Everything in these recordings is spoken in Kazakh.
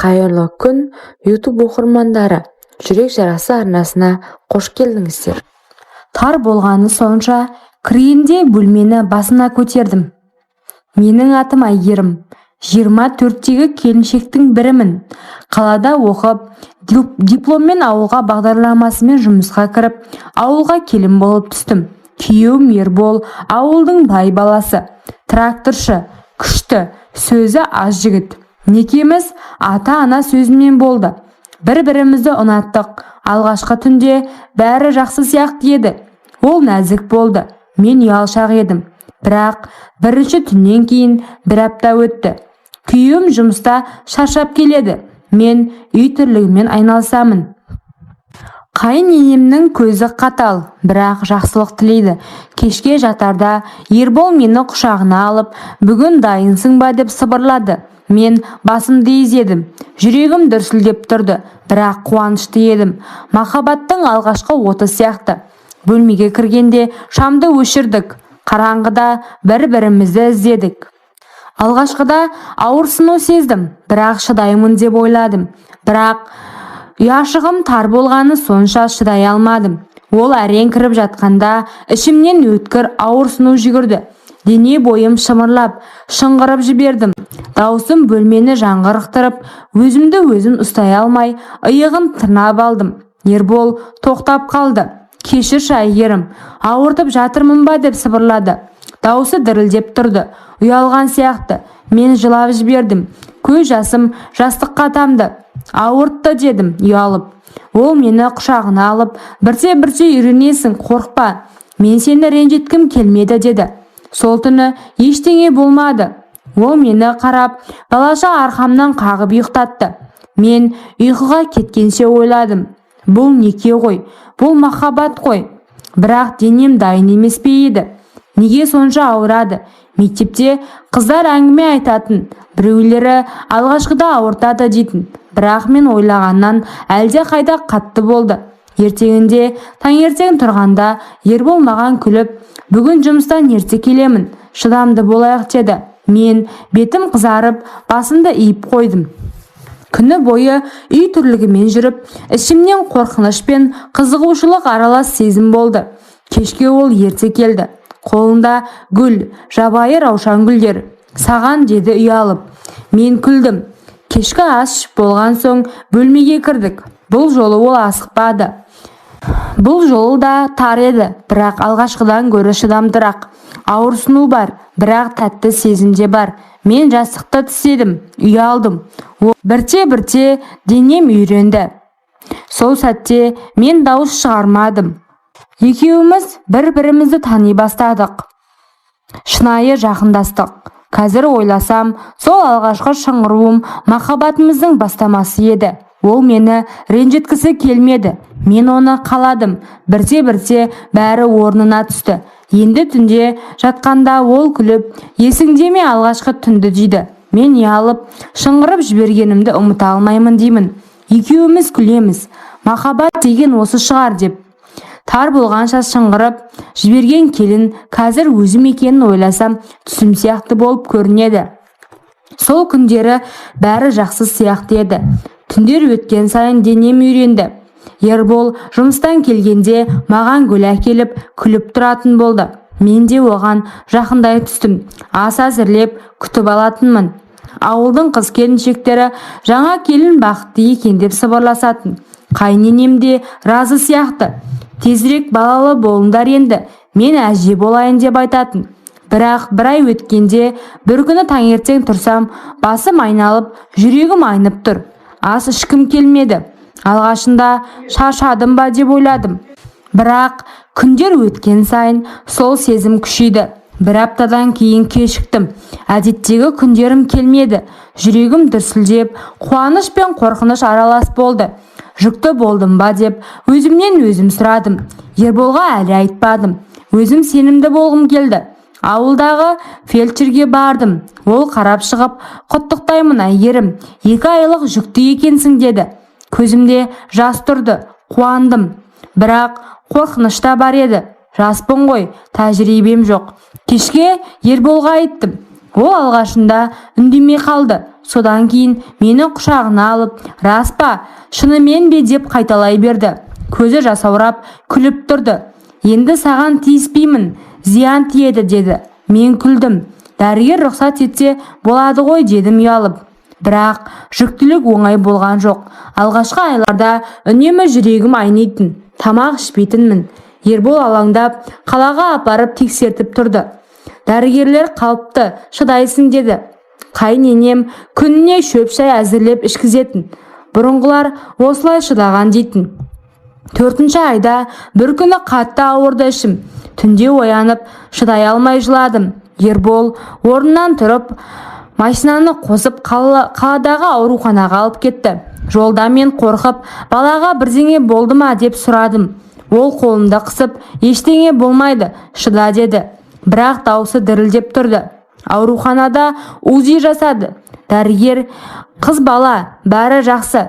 Қайырлы күн, YouTube оқырмандары, жүрек жарасы арнасына қош келдіңіздер. Тар болғаны сонша, кіргенде бөлмені басына көтердім. Менің атым Әйгерім, 24-тегі келіншектің бірімін. Қалада оқып, дипломмен ауылға бағдарламасымен жұмысқа кіріп, ауылға келін болып түстім. Күйеуім Ербол, ауылдың бай баласы, тракторшы, күшті, сөзі аз жігіт. Некеміз ата-ана сөзімен болды. Бір-бірімізді ұнаттық. Алғашқы түнде бәрі жақсы сияқты еді. Ол нәзік болды. Мен ұялшақ едім. Бірақ бірінші түннен кейін бір апта өтті. Күйеуім жұмыста шаршап келеді. Мен үй тірлігімен айналысамын. Қайын-енемнің көзі қатал, бірақ жақсылық тілейді. Кешке жатарда Ербол мені құшағына алып, бүгін дайынсың ба деп сыбырлады. Мен басымды изедім. Жүрегім дүрсілдеп тұрды, бірақ қуанышты едім. Махаббаттың алғашқы оты сияқты. Бөлмеге кіргенде шамды өшірдік. Қараңғыда бір-бірімізді іздедік. Алғашқыда ауырсыну сездім, бірақ шыдаймын деп ойладым. Бірақ ұяшығым тар болғаны сонша шыдай алмадым. Ол әрең кіріп жатқанда ішімнен өткір ауырсыну жүгірді. Дене бойым шымырлап, шыңғырып жібердім. Даусым бөлмені жаңғырықтырып, өзімді өзім ұстай алмай, иығын тырнап алдым. Ербол тоқтап қалды. Кешірші Әйгерім, ауыртып жатырмын ба деп сыбырлады. Даусы дірілдеп тұрды. Ұялған сияқты. Мен жылап жібердім. Көз жасым жастыққа тамды. Ауыртты дедім ұялып. Ол мені құшағына алып, бірте-бірте үйренесің, қорықпа. Мен сені ренжіткім келмеді деді. Сол түні ештеңе болмады. Ол мені қарап, балаша арқамнан қағып ұйықтатты. Мен ұйқыға кеткенше ойладым. Бұл неке ғой, бұл махаббат қой. Бірақ денем дайын емес пе еді? Неге сонша ауырады? Мектепте қыздар әңгіме айтатын, біреулері алғашқыда ауыртады дейтін. Бірақ мен ойлағаннан әлде қайда қатты болды. Ертеңінде таңертең тұрғанда Ербол маған күліп, бүгін жұмыстан ерте келемін, шыдамды болайық деді. Мен бетім қызарып, басымды иіп қойдым. Күні бойы үй тірлігімен жүріп, ішімнен қорқыныш пен қызығушылық аралас сезім болды. Кешке ол ерте келді. Қолында гүл, жабайы раушан гүлдер. Саған деді ұялып. Мен күлдім. Кешкі ас болған соң бөлмеге кірдік. Бұл жолы ол асықпады. Бұл жолы да тар еді, бірақ алғашқыдан гөрі шыдамдырақ. Ауырсыну бар, бірақ тәтті сезім де бар. Мен жастықты тістедім, ұялдым. Бірте-бірте денем үйренді. Сол сәтте мен дауыс шығармадым. Екеуіміз бір-бірімізді тани бастадық. Шынайы жақындастық. Қазір ойласам, сол алғашқы шыңғыруым махаббатымыздың бастамасы еді. Ол мені ренжіткісі келмеді. Мен оны қаладым. Бірте-бірте бәрі орнына түсті. Енді түнде жатқанда ол күліп, есіңде ме алғашқы түнді дейді. Мен ұялып, шыңғырып жібергенімді ұмыта алмаймын деймін. Екеуіміз күлеміз. Махаббат деген осы шығар деп. Тар болғанша шыңғырып жіберген келін қазір өзім екенін ойласам түсім сияқты болып көрінеді. Сол күндері бәрі жақсы сияқты еді. Түндер өткен сайын денем үйренді. Ербол жұмыстан келгенде маған гүл әкеліп күліп тұратын болды. Мен де оған жақындай түстім. Ас әзірлеп күтіп алатынмын. Ауылдың қыз келіншектері жаңа келін бақытты екен деп сыбырласатын. Қайненем де разы сияқты. Тезірек балалы болыңдар енді, мен әже болайын деп айтатын. Бірақ бір ай өткенде бір күні таңертең тұрсам, басым айналып, жүрегім айнып тұр. Ас ішкім келмеді. Алғашында шаршадым ба деп ойладым. Бірақ күндер өткен сайын сол сезім күшейді. Бір аптадан кейін кешіктім. Әдеттегі күндерім келмеді. Жүрегім дүрсілдеп, қуаныш пен қорқыныш аралас болды. Жүкті болдым ба деп өзімнен өзім сұрадым. Ерболға әлі айтпадым. Өзім сенімді болғым келді. Ауылдағы фельдшерге бардым. Ол қарап шығып, құттықтаймын Әйгерім, 2 айлық жүкті екенсің деді. Көзімде жас тұрды, қуандым. Бірақ қорқыныш та бар еді. Жаспын ғой, тәжірибем жоқ. Кешке Ерболға айттым. Ол алғашында үндемей қалды. содан кейін мені құшағына алып, рас па, шынымен бе деп қайталай берді. Көзі жасаурап күліп тұрды. Енді саған тиіспеймін, зиян тиеді деді. Мен күлдім. Дәрігер рұқсат етсе болады ғой дедім ұялып. Бірақ жүктілік оңай болған жоқ. Алғашқы айларда үнемі жүрегім айнитын, тамақ ішпейтінмін. Ербол алаңдап қалаға апарып тексертіп тұрды. Дәрігерлер қалыпты, шыдайсың деді. Қайненем күніне шөп шай әзірлеп ішкізетін. Бұрынғылар осылай шыдаған дейтін. 4-ші айда бір күні қатты ауырды ішім. Түнде оянып шыдай алмай жыладым. Ербол орнынан тұрып машинаны қосып қаладағы ауруханаға алып кетті. Жолда мен қорқып, балаға бірдеңе болды ма деп сұрадым. Ол қолымды қысып, ештеңе болмайды, шыда деді. Бірақ даусы дірілдеп тұрды. Ауруханада УЗИ жасады. Дәрігер, қыз бала, бәрі жақсы,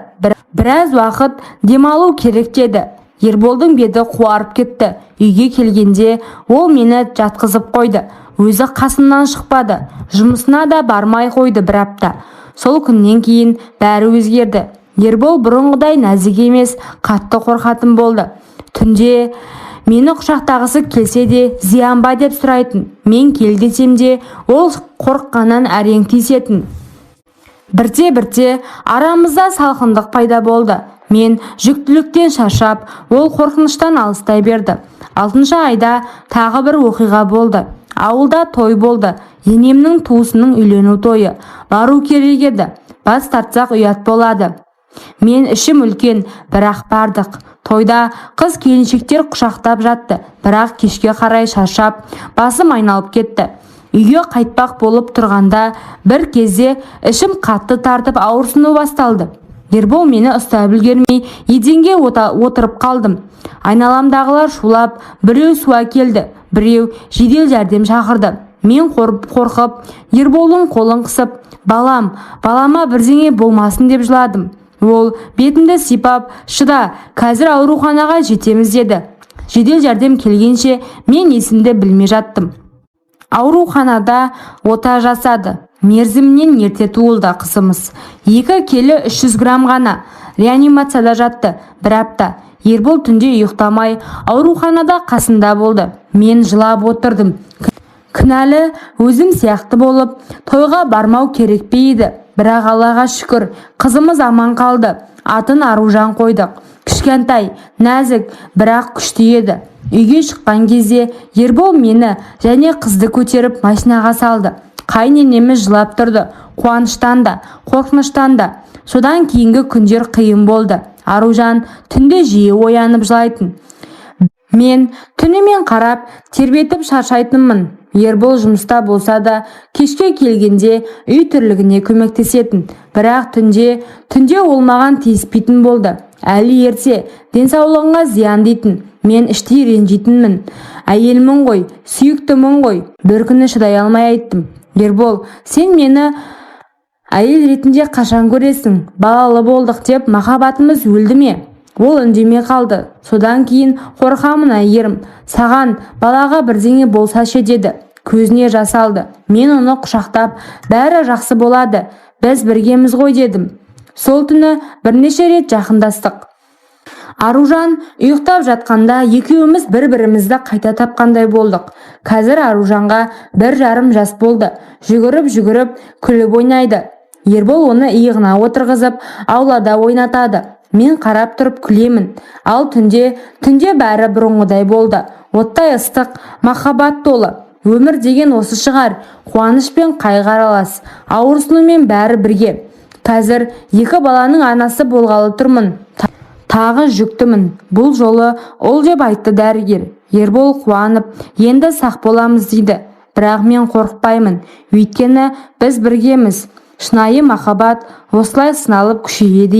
біраз уақыт демалу керек деді. Ерболдың беті қуарып кетті. Үйге келгенде ол мені жатқызып қойды. Өзі қасымнан шықпады. Жұмысына да бармай қойды бір апта. Сол күннен кейін бәрі өзгерді. Ербол бұрынғыдай нәзік емес, қатты қорқатын болды. Түнде мені құшақтағысы келсе де зиян ба деп сұрайтын. Мен кел десем де ол қорыққаннан әрең тиісетін. Бірте-бірте арамызда салқындық пайда болды. Мен жүктіліктен шаршап, ол қорқыныштан алыстай берді. 6-шы айда тағы бір оқиға болды. Ауылда той болды. Енемнің туысының үйлену тойы. Бару керек еді. Бас тартсақ ұят болады. Мен ішім үлкен, бірақ бардық. Тойда қыз келіншектер құшақтап жатты. Бірақ кешке қарай шаршап, басым айналып кетті. Үйге қайтпақ болып тұрғанда бір кезде ішім қатты тартып ауырсыну басталды. Ербол мені ұстап үлгермей еденге отырып қалдым. Айналамдағылар шулап, біреу су әкелді, біреу жедел жәрдем шақырды. Мен қорқып, Ерболдың қолын қысып, балама бірдеңе болмасын деп жыладым. Ол бетімді сипап, шыда, қазір ауруханаға жетеміз деді. Жедел жәрдем келгенше мен есімді білмей жаттым. Ауруханада ота жасады. Мерзімінен ерте туылды қызымыз. 2 келі 300 грамм ғана. Реанимацияда жатты бір апта. Ербол түнде ұйықтамай ауруханада қасында болды. Мен жылап отырдым. Кінәлі өзім сияқты болып, тойға бармау керек пе еді. Бірақ Аллаға шүкір, қызымыз аман қалды. Атын Аружан қойдық. Кішкентай, нәзік, бірақ күшті еді. Үйге шыққан кезде Ербол мені және қызды көтеріп машинаға салды. Қайненеміз жылап тұрды. Қуаныштан да, қорқыныштан да. Содан кейінгі күндер қиын болды. Аружан түнде жиі оянып жылайтын. Мен түнімен қарап, тербетіп шаршайтынмын. Ербол жұмыста болса да, кешке келгенде үй тірлігіне көмектесетін. Бірақ түнде ол маған тиіспейтін болды. Әлі ерте, денсаулығыңа зиян дейтін. Мен іштей ренжитінмін. Әйелмін ғой, сүйіктімін ғой. Бір күні шыдай алмай айттым. Ербол, сен мені әйел ретінде қашан көресің? Балалы болдық деп махаббатымыз өлді ме? Ол үндемей қалды. Содан кейін қорқамын әйгерім. Саған балаға бірдеңе болса ше деді. Көзіне жас алды. Мен оны құшақтап, бәрі жақсы болады. Біз біргеміз ғой дедім. Сол түні бірнеше рет жақындастық. Аружан ұйықтап жатқанда екеуміз бір-бірімізді қайта тапқандай болдық. Қазір Аружанға 1,5 жас болды. Жүгіріп күліп ойнайды. Ербол оны иығына отырғызып, аулада ойнатады. Мен қарап тұрып күлемін. Ал түнде бәрі бұрынғыдай болды. Оттай ыстық, махаббат толы. Өмір деген осы шығар. Қуаныш пен қайғы аралас. Ауырсынумен бәрі бірге. Қазір 2 баланың анасы болғалы тұрмын. Тағы жүктімін. Бұл жолы ол деп айтты дәрігер. Ербол қуанып, енді сақ боламыз дейді. Бірақ мен қорықпаймын. Өйткені біз біргеміз. Шынайы махаббат осылай сыналып күшейеді.